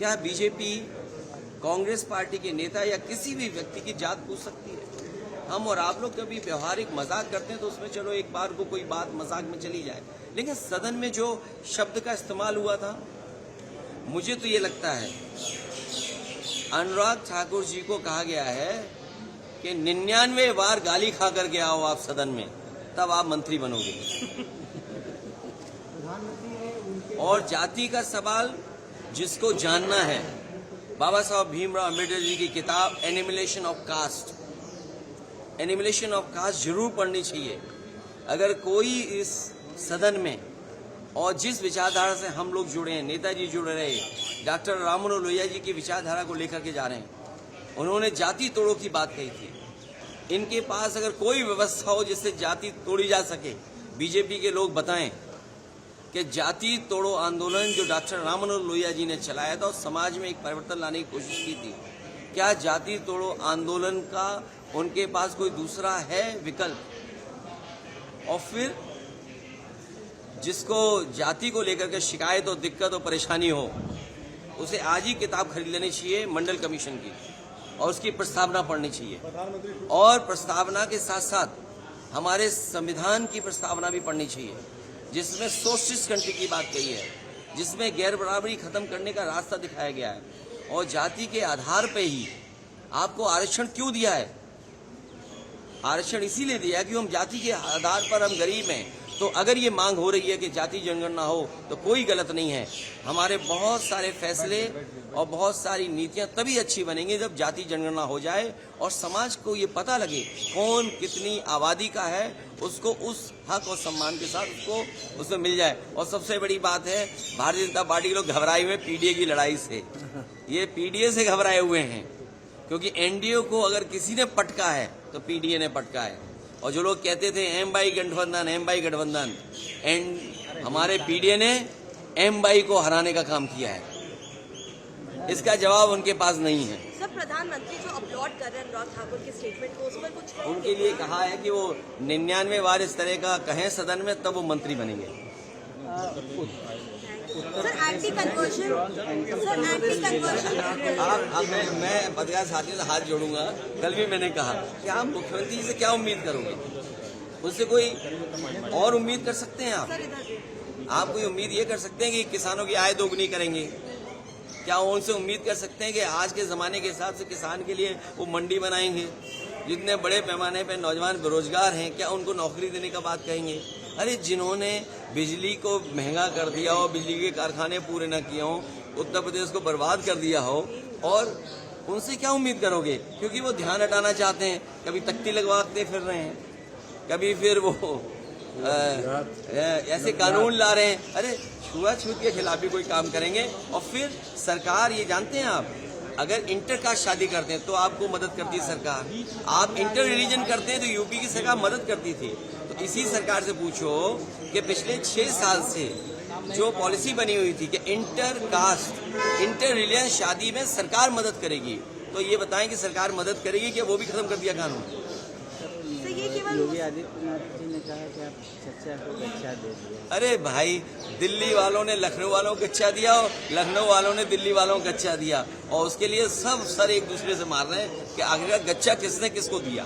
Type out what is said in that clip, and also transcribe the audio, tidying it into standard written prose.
क्या BJP Congress party के नेता या किसी भी व्यक्ति की जात पूछ सकती है? हम और आप लोग कभी व्यवहारिक मजाक करते हैं तो उसमें चलो एक बार को कोई बात मजाक में चली जाए, लेकिन सदन में जो शब्द का इस्तेमाल हुआ था, मुझे तो ये लगता है अनुराग ठाकुर जी को कहा गया है कि 99 बार गाली खा कर के आओ आप सदन में, तब आप मंत्री बनोगे। और जाति का सवाल जिसको जानना है, बाबा साहब भीमराव अम्बेडकर जी की किताब एनिमिलेशन ऑफ कास्ट, एनिमिलेशन ऑफ कास्ट जरूर पढ़नी चाहिए। अगर कोई इस सदन में और जिस विचारधारा से हम लोग जुड़े हैं, नेताजी जुड़े रहे, डॉक्टर राम मनोहर लोहिया जी की विचारधारा को लेकर के जा रहे हैं, उन्होंने जाति तोड़ो की बात कही थी। इनके पास अगर कोई व्यवस्था हो जिससे जाति तोड़ी जा सके, बीजेपी के लोग बताएं कि जाति तोड़ो आंदोलन जो डॉक्टर राम मनोहर लोहिया जी ने चलाया था और समाज में एक परिवर्तन लाने की कोशिश की थी, क्या जाति तोड़ो आंदोलन का उनके पास कोई दूसरा है विकल्प? और फिर जिसको जाति को लेकर के शिकायत और दिक्कत और परेशानी हो, उसे आज ही किताब खरीद लेनी चाहिए मंडल कमीशन की और उसकी प्रस्तावना पढ़नी चाहिए। और प्रस्तावना के साथ साथ हमारे संविधान की प्रस्तावना भी पढ़नी चाहिए, जिसमें सोशलिस्ट कंट्री की बात कही है, जिसमें गैर बराबरी खत्म करने का रास्ता दिखाया गया है। और जाति के आधार पे ही आपको आरक्षण क्यों दिया है? आरक्षण इसीलिए दिया कि हम जाति के आधार पर हम गरीब हैं, तो अगर ये मांग हो रही है कि जाति जनगणना हो तो कोई गलत नहीं है। हमारे बहुत सारे फैसले और बहुत सारी नीतियां तभी अच्छी बनेंगी जब जाति जनगणना हो जाए और समाज को ये पता लगे कौन कितनी आबादी का है, उसको उस हक और सम्मान के साथ उसको उसमें मिल जाए। और सबसे बड़ी बात है, भारतीय जनता पार्टी के लोग घबराए हुए पीडीए की लड़ाई से, ये पीडीए से घबराए हुए हैं, क्योंकि एनडीए को अगर किसी ने पटका है तो पीडीए ने पटका है। और जो लोग कहते थे एम बाई गठबंधन, एम बाई गठबंधन, हमारे पीडीए ने एम बाई को हराने का काम किया है। इसका जवाब उनके पास नहीं है। सर, प्रधानमंत्री जो अपलोड कर रहे हैं अनुराग ठाकुर के स्टेटमेंट को, उस पर कुछ है? उनके लिए कहा है कि वो 99 बार इस तरह का कहें सदन में, तब वो मंत्री बनेंगे। सर, एंटी कन्वर्जन अब मैं पत्रकार साथियों से हाथ जोड़ूंगा। कल भी मैंने कहा कि आप मुख्यमंत्री से क्या उम्मीद करोगे? उससे कोई और उम्मीद कर सकते हैं आप कोई उम्मीद ये कर सकते हैं कि किसानों की आय दोगुनी करेंगे? क्या उनसे उम्मीद कर सकते हैं कि आज के जमाने के हिसाब से किसान के लिए वो मंडी बनाएंगे? जितने बड़े पैमाने पर नौजवान बेरोजगार हैं, क्या उनको नौकरी देने का बात कहेंगे? अरे जिन्होंने बिजली को महंगा कर दिया हो, बिजली के कारखाने पूरे न किए हों, उत्तर प्रदेश को बर्बाद कर दिया हो, और उनसे क्या उम्मीद करोगे? क्योंकि वो ध्यान हटाना चाहते हैं, कभी तख्ती लगवाते फिर रहे हैं, कभी फिर वो ऐसे कानून ला रहे हैं। अरे छुआछूत के खिलाफ भी कोई काम करेंगे। और फिर सरकार, ये जानते हैं आप, अगर इंटर कास्ट शादी करते हैं तो आपको मदद करती है सरकार। आप इंटर रिलीजन करते हैं तो यूपी की सरकार मदद करती थी। तो इसी सरकार से पूछो कि पिछले 6 साल से जो पॉलिसी बनी हुई थी कि इंटर कास्ट, इंटर रिलीजन शादी में सरकार मदद करेगी, तो ये बताएं कि सरकार मदद करेगी कि वो भी खत्म कर दिया कानून? योगी आदित्यनाथ जी ने कहा कि आप चर्चा को गच्चा दे दिया। अरे भाई, दिल्ली वालों ने लखनऊ वालों को गच्चा दिया और लखनऊ वालों ने दिल्ली वालों को गच्चा दिया, और उसके लिए सब सर एक दूसरे से मार रहे हैं कि आखिर गच्चा किसने किसको दिया।